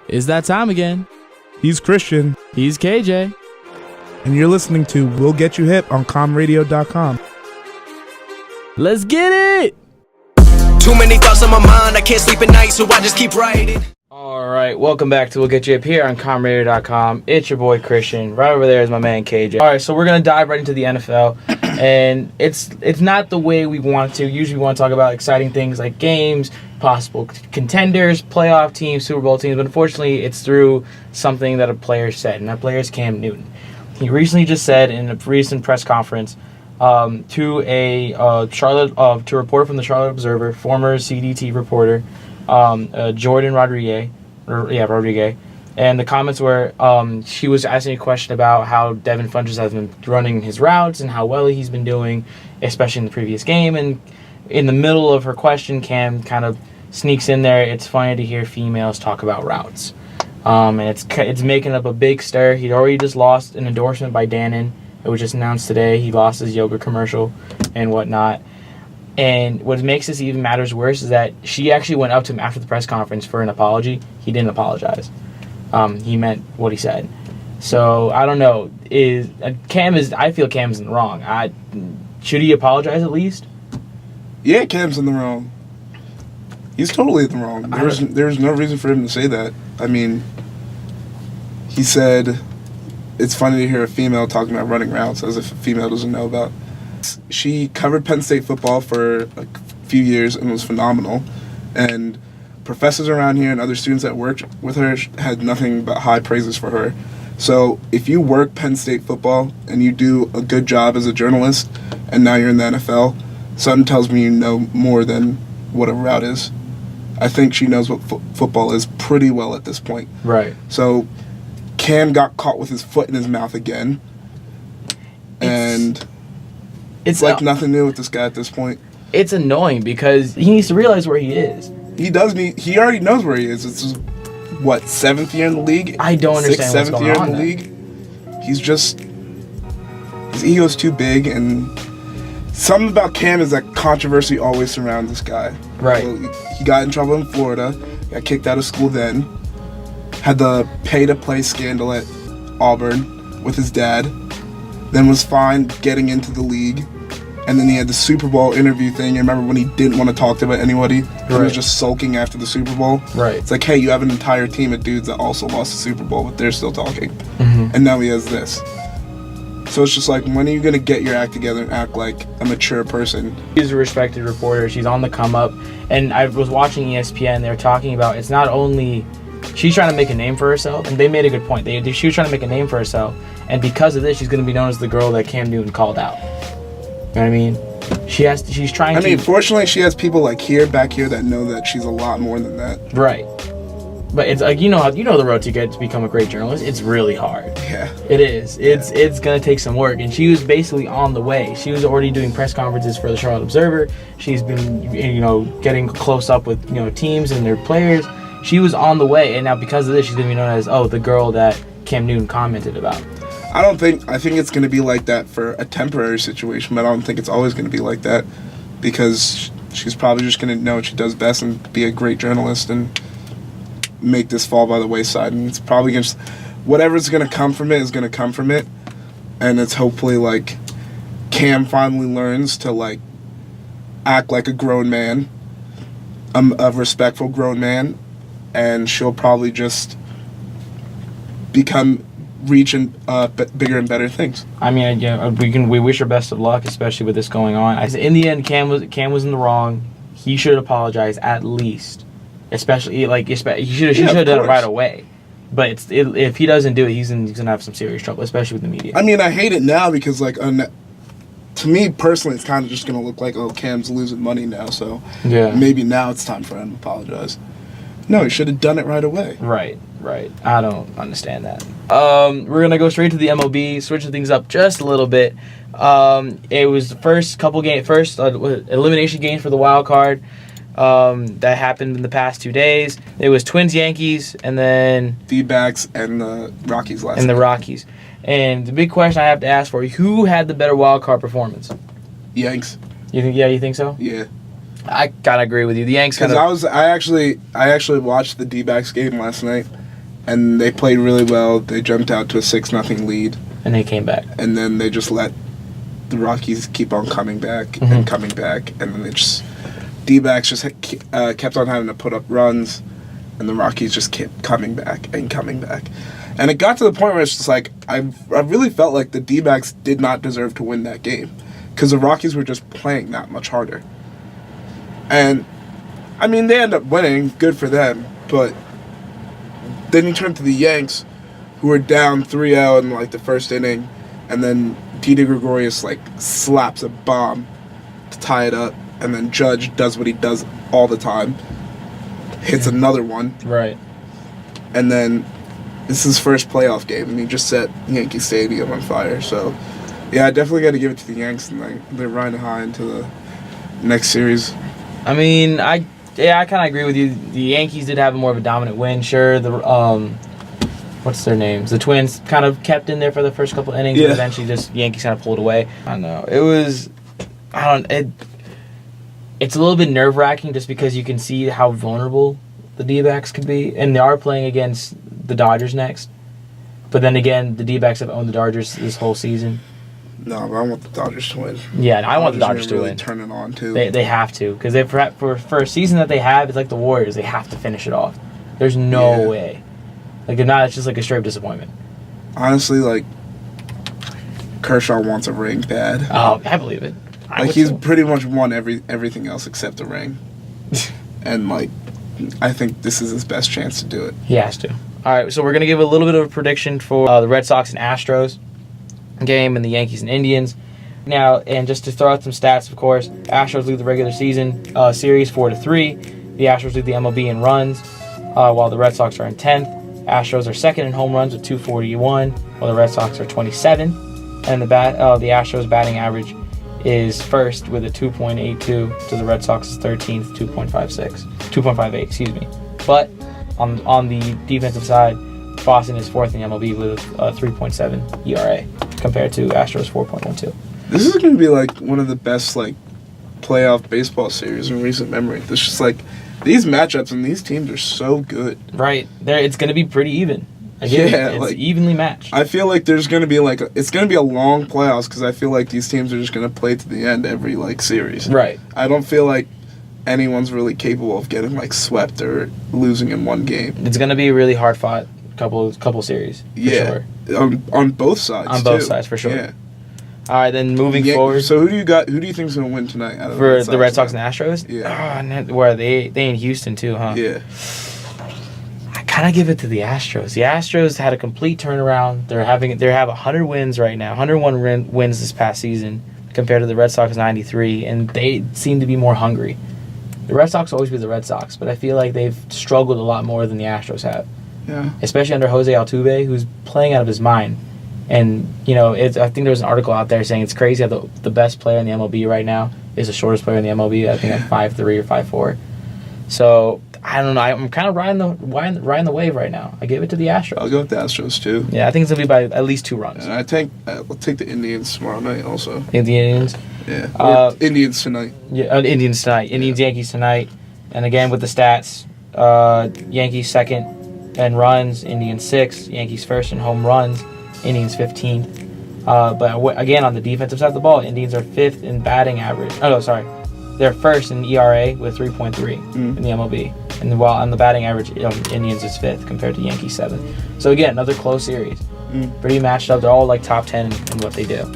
It's that time again. He's Christian. He's KJ. And you're listening to We'll Get You Hip on comradio.com. Let's get it! Too many thoughts on my mind, I can't sleep at night, so I just keep writing. Alright, welcome back to We'll Get You Hip here on comradio.com. It's your boy Christian. Right over there is my man KJ. Alright, so we're going to dive right into the NFL. And it's not the way we want to. Usually we want to talk about exciting things like games, possible contenders, playoff teams, Super Bowl teams. But unfortunately, it's through something that a player said. And that player is Cam Newton. He recently just said in a recent press conference to a reporter from the Charlotte Observer, former CDT reporter, Jordan Rodriguez, and the comments were she was asking a question about how Devin Funchess has been running his routes and how well he's been doing, especially in the previous game. And in the middle of her question, Cam kind of sneaks in there. It's funny to hear females talk about routes. And it's making up a big stir. He'd already just lost an endorsement by Dannon. It was just announced today. He lost his yoga commercial and whatnot. And what makes this even matters worse is that she actually went up to him after the press conference for an apology. He didn't apologize. He meant what he said. So I don't know. I feel Cam's in the wrong. Should he apologize at least? Yeah, Cam's in the wrong. He's totally in the wrong. There's no reason for him to say that. I mean, he said it's funny to hear a female talking about running routes as if a female doesn't know about. She covered Penn State football for a few years and was phenomenal. And professors around here and other students that worked with her had nothing but high praises for her. So if you work Penn State football and you do a good job as a journalist and now you're in the NFL, something tells me you know more than what a route is. I think she knows what football is pretty well at this point. Right. So Cam got caught with his foot in his mouth again. It's like nothing new with this guy at this point. It's annoying because he needs to realize where he is. He already knows where he is. It's his, 7th year in the league? I don't understand what's going on. 7th year in the league? His ego's too big, and something about Cam is that controversy always surrounds this guy. Right. So he got in trouble in Florida, got kicked out of school then, had the pay-to-play scandal at Auburn with his dad, then was fine getting into the league, and then he had the Super Bowl interview thing. You remember when he didn't want to talk to anybody? Right. He was just sulking after the Super Bowl? Right. It's like, hey, you have an entire team of dudes that also lost the Super Bowl, but they're still talking. Mm-hmm. And now he has this. So it's just like, when are you going to get your act together and act like a mature person? She's a respected reporter. She's on the come up. And I was watching ESPN. They're talking about it's not only she's trying to make a name for herself, and they made a good point. She was trying to make a name for herself, and because of this, she's going to be known as the girl that Cam Newton called out. You know what I mean? She's trying to... fortunately, she has people back here that know that she's a lot more than that. Right. But it's like, you know the road to become a great journalist. It's really hard. Yeah. It is. It's going to take some work. And she was basically on the way. She was already doing press conferences for the Charlotte Observer. She's been, getting close up with, teams and their players. She was on the way. And now because of this, she's going to be known as, the girl that Cam Newton commented about. I think it's going to be like that for a temporary situation, but I don't think it's always going to be like that because she's probably just going to know what she does best and be a great journalist and make this fall by the wayside. And it's probably just whatever's going to come from it is going to come from it. And it's hopefully Cam finally learns to act like a grown man, a respectful grown man, and she'll probably just reaching bigger and better things. I mean, we wish her best of luck, especially with this going on. In the end, Cam was in the wrong. He should apologize at least, especially he should have done it right away. But if he doesn't do it, he's gonna have some serious trouble, especially with the media. I mean, I hate it now because to me personally, it's kind of just gonna look like Cam's losing money now. So yeah, maybe now it's time for him to apologize. No, he should have done it right away. Right. I don't understand that. We're going to go straight to the MLB, switching things up just a little bit. It was the first elimination games for the Wildcard that happened in the past 2 days. It was Twins-Yankees, and then... D-backs and the Rockies last night. And the Rockies. And the big question I have to ask for you, who had the better Wildcard performance? Yanks. You think so? Yeah. I gotta agree with you. The Yanks because I actually watched the D-backs game last night, and they played really well. They jumped out to a 6-0 lead. And they came back. And then they just let the Rockies keep on coming back and coming back. And then they just... D-backs just kept on having to put up runs, and the Rockies just kept coming back and coming back. And it got to the point where it's just like, I really felt like the D-backs did not deserve to win that game, because the Rockies were just playing that much harder. And, I mean, they end up winning, good for them, but then you turn to the Yanks, who were down 3-0 in, like, the first inning, and then Didi Gregorius, like, slaps a bomb to tie it up. And then Judge does what he does all the time, hits another one. Right. And then this is his first playoff game, and he just set Yankee Stadium on fire. So, yeah, I definitely got to give it to the Yanks, and they're riding high into the next series. I mean, I kind of agree with you. The Yankees did have more of a dominant win. Sure, the what's their names? The Twins kind of kept in there for the first couple innings, but eventually just Yankees kind of pulled away. I don't know. It's a little bit nerve-wracking just because you can see how vulnerable the D-backs could be. And they are playing against the Dodgers next. But then again, the D-backs have owned the Dodgers this whole season. No, but I want the Dodgers to win. Yeah, I want the Dodgers to really win. Turn it on, too. They have to. Because for a season that they have, it's like the Warriors. They have to finish it off. There's no way. Like, if not, it's just like a straight disappointment. Honestly, like, Kershaw wants a ring bad. Oh, I believe it. Like, he's pretty much won everything else except a ring. And, like, I think this is his best chance to do it. He has to. All right, so we're going to give a little bit of a prediction for the Red Sox and Astros game and the Yankees and Indians. Now, and just to throw out some stats, of course, Astros lead the regular season series 4-3. The Astros lead the MLB in runs, while the Red Sox are in 10th. Astros are second in home runs with 241, while the Red Sox are 27. And the Astros batting average is first with a 2.82 to the Red Sox's 13th 2.58, excuse me. But on the defensive side, Boston is fourth in the MLB with a 3.7 ERA compared to Astros 4.12. This is going to be like one of the best like playoff baseball series in recent memory. It's just like these matchups and these teams are so good. Right. It's going to be pretty even. It's like evenly matched. I feel like there's going to be it's going to be a long playoffs because I feel like these teams are just going to play to the end every like series. Right. I don't feel like anyone's really capable of getting like swept or losing in one game. It's going to be a really hard fought couple series. For sure. On both sides. On both sides for sure. Yeah. All right, then moving forward. So who do you think is going to win tonight? Out of for the Red Sox and Astros? Yeah. Where they in Houston too, huh? Yeah. Kind of give it to the Astros. The Astros had a complete turnaround. They have 100 wins right now, 101 wins this past season compared to the Red Sox 93, and they seem to be more hungry. The Red Sox will always be the Red Sox, but I feel like they've struggled a lot more than the Astros have. Yeah. Especially under Jose Altuve, who's playing out of his mind. And, I think there was an article out there saying it's crazy how the best player in the MLB right now is the shortest player in the MLB, I think at 5'3" or 5'4". So, I don't know. I'm kind of riding the wave right now. I give it to the Astros. I'll go with the Astros, too. Yeah, I think it's going to be by at least 2 runs. And I'll take the Indians tomorrow night also. The Indians? Yeah. Indians tonight. Yeah, Indians tonight. Indians, Yankees tonight. And again, with the stats, Yankees second in runs, Indians 6th, Yankees first in home runs, Indians 15th. But again, on the defensive side of the ball, Indians are 5th in batting average. Oh, no, sorry. They're first in ERA with 3.3 in the MLB. And while on the batting average, Indians is 5th compared to Yankees 7th. So again, another close series. Pretty matched up. They're all like top 10 in what they do.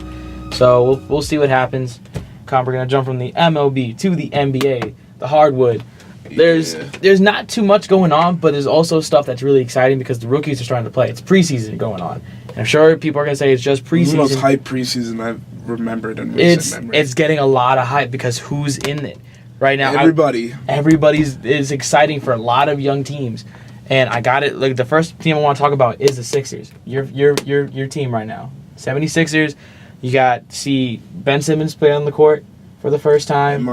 So we'll see what happens. We're going to jump from the MLB to the NBA, the hardwood. There's not too much going on, but there's also stuff that's really exciting because the rookies are starting to play. It's preseason going on. And I'm sure people are going to say it's just preseason. It's the most hype preseason I've remembered in recent memory. It's getting a lot of hype because who's in it right now? Everybody's is exciting for a lot of young teams. And I got it. Like the first team I want to talk about is the Sixers. Your team right now. 76ers. You got see Ben Simmons play on the court for the first time.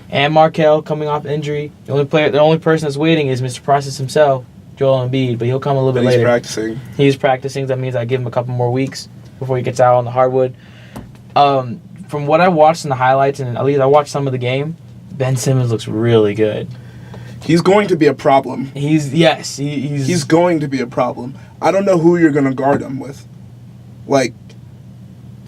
And Markelle coming off injury. The only person that's waiting is Mr. Process himself, Joel Embiid, but he'll come a little bit later. He's practicing. That means I give him a couple more weeks before he gets out on the hardwood. From what I watched in the highlights, and at least I watched some of the game, Ben Simmons looks really good. He's going to be a problem. He's going to be a problem. I don't know who you're going to guard him with. Like,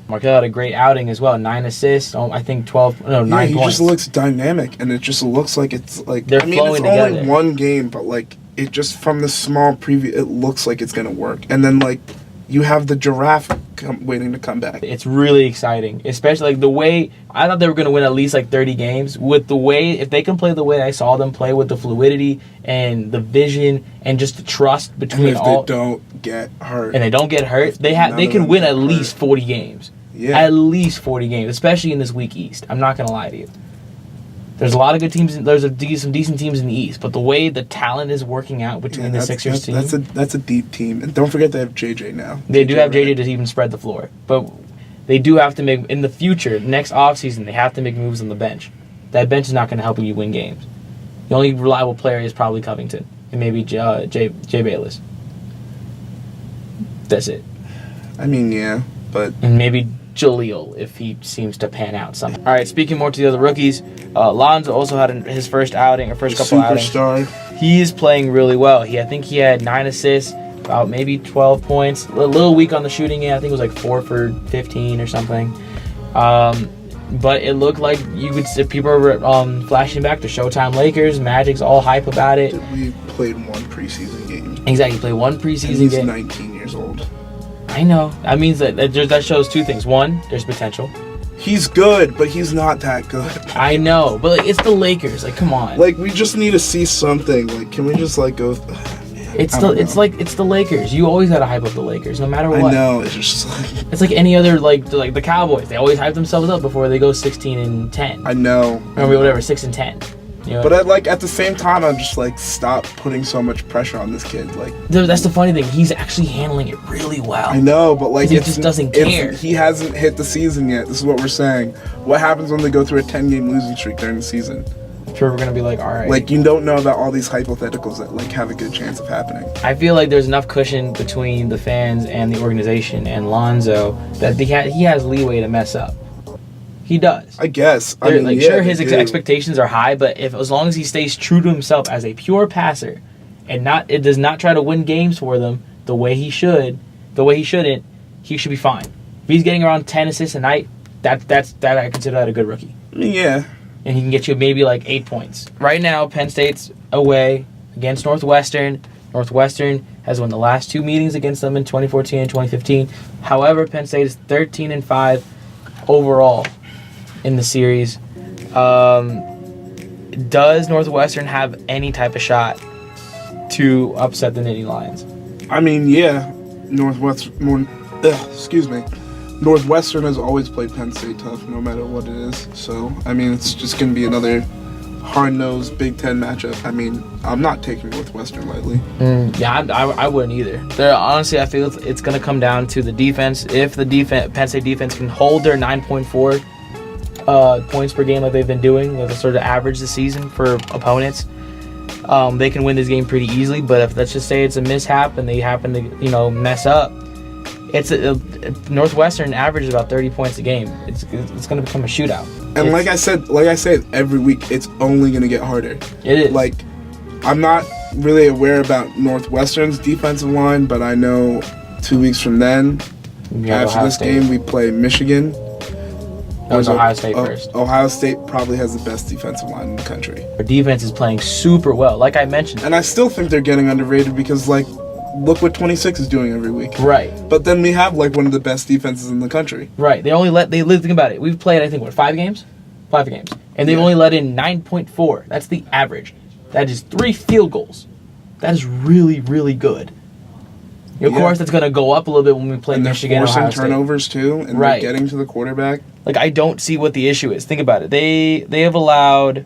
Markel had a great outing as well. 9 assists. I think 9 points. He just looks dynamic, and it just looks like it's like they're flowing together. It's only one game, but like it just from the small preview, it looks like it's gonna work. And then like you have the giraffe waiting to come back. It's really exciting, especially like the way I thought they were gonna win at least like 30 games. With the way if they can play the way I saw them play with the fluidity and the vision and just the trust between all. They don't get hurt. And they don't get hurt. They can win at least 40 games. Yeah. At least 40 games, especially in this weak East. I'm not going to lie to you. There's a lot of good teams. There's some decent teams in the East, but the way the talent is working out between the Sixers team. That's a deep team. And don't forget they have JJ now. They do have JJ to even spread the floor. But they do have to make, in the future, next offseason, they have to make moves on the bench. That bench is not going to help you win games. The only reliable player is probably Covington and maybe Jay Bayless. That's it. I mean, yeah, but... And maybe Jaleel if he seems to pan out somehow. All right, speaking more to the other rookies, Lonzo also had his first outing, or first couple superstar. outings. He is playing really well. I think he had 9 assists, about maybe 12 points. A little weak on the shooting end. I think it was like 4 for 15 or something. But it looked like you could see people were flashing back to Showtime Lakers. Magic's all hype about it. We played one preseason game. Exactly, he played one preseason game. He's 19 years old. I know. That means that shows two things. One, there's potential. He's good, but he's not that good. I know, but like, it's the Lakers. Like, come on. Like, we just need to see something. Like, can we just like go? It's the Lakers. You always gotta hype up the Lakers, no matter what. I know. It's just like it's like any other like the Cowboys. They always hype themselves up before they go 16-10. I know. Or whatever, 6-10. You know? But at the same time, I'm just like, stop putting so much pressure on this kid. Like, that's the funny thing. He's actually handling it really well. I know, but like, he just doesn't care. He hasn't hit the season yet. This is what we're saying. What happens when they go through a 10-game losing streak during the season? Sure, we're gonna be like, all right. Like, you don't know about all these hypotheticals that like have a good chance of happening. I feel like there's enough cushion between the fans and the organization and Lonzo that he has leeway to mess up. He does. I guess. Sure, his expectations are high, but as long as he stays true to himself as a pure passer, and it does not try to win games for them the way he shouldn't, he should be fine. If he's getting around 10 assists a night, that I consider that a good rookie. Yeah. And he can get you maybe like 8 points. Right now, Penn State's away against Northwestern. Northwestern has won the last 2 meetings against them in 2014 and 2015. However, Penn State is 13-5 overall in the series. Does Northwestern have any type of shot to upset the Nittany Lions? I mean, yeah. Northwestern has always played Penn State tough, no matter what it is. So, I mean, it's just going to be another hard-nosed Big Ten matchup. I mean, I'm not taking Northwestern lightly. Yeah, I wouldn't either. Honestly, I feel it's going to come down to the defense. If the Penn State defense can hold their 9.4 points per game like they've been doing, with a sort of average this season for opponents, they can win this game pretty easily. But if let's just say it's a mishap and they happen to mess up, Northwestern averages about 30 points a game. It's going to become a shootout. And like I said, every week it's only going to get harder. It is. Like, I'm not really aware about Northwestern's defensive line, but I know 2 weeks from then, after this game, we play Michigan. That was Ohio State first. Ohio State probably has the best defensive line in the country. Our defense is playing super well, like I mentioned. And I still think they're getting underrated because, like, look what 26 is doing every week. Right. But then we have, like, one of the best defenses in the country. Right. Think about it. We've played, I think, 5 games? 5 games. And they've only let in 9.4. That's the average. That is 3 field goals. That is really, really good. Of course, that's going to go up a little bit when we play Michigan and Ohio State. Turnovers, too, and they're getting to the quarterback. Like, I don't see what the issue is. Think about it. They have allowed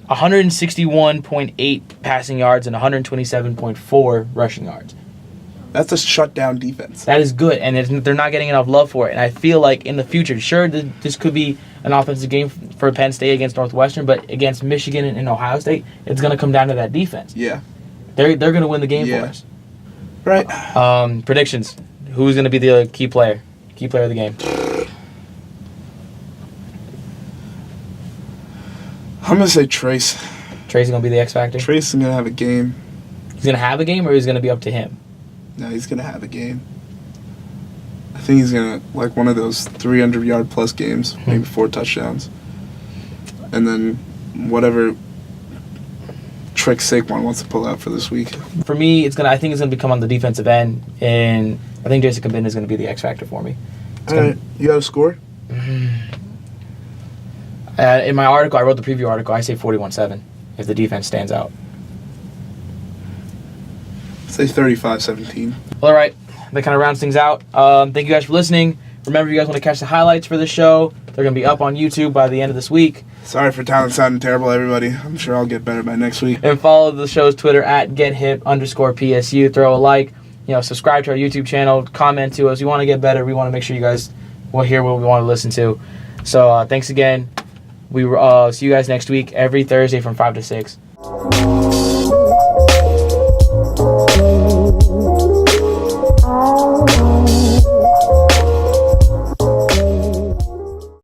161.8 passing yards and 127.4 rushing yards. That's a shutdown defense. That is good, and they're not getting enough love for it. And I feel like in the future, sure, this could be an offensive game for Penn State against Northwestern, but against Michigan and Ohio State, it's going to come down to that defense. Yeah. They're going to win the game for us. Right. Predictions. Who's going to be the key player of the game? I'm going to say Trace. Tracy's going to be the X factor? Tracy's going to have a game. He's going to have a game, or he's going to be up to him? No, he's going to have a game. I think he's going to, like, one of those 300-yard plus games, maybe 4 touchdowns. And then whatever trick Saquon wants to pull out for this week. For me, I think it's going to become on the defensive end, and I think Jason Cabinda is going to be the X factor for me. All right, you got a score? In my article, I wrote the preview article, I say 41-7 if the defense stands out. Say 35-17. All right, that kind of rounds things out. Thank you guys for listening. Remember, if you guys want to catch the highlights for the show, they're going to be up on YouTube by the end of this week. Sorry for talent sounding terrible, everybody. I'm sure I'll get better by next week. And follow the show's Twitter at GetHip_PSU. Throw a like, subscribe to our YouTube channel, comment to us. We want to get better. We want to make sure you guys will hear what we want to listen to. So thanks again. We see you guys next week, every Thursday from 5 to 6. Oh,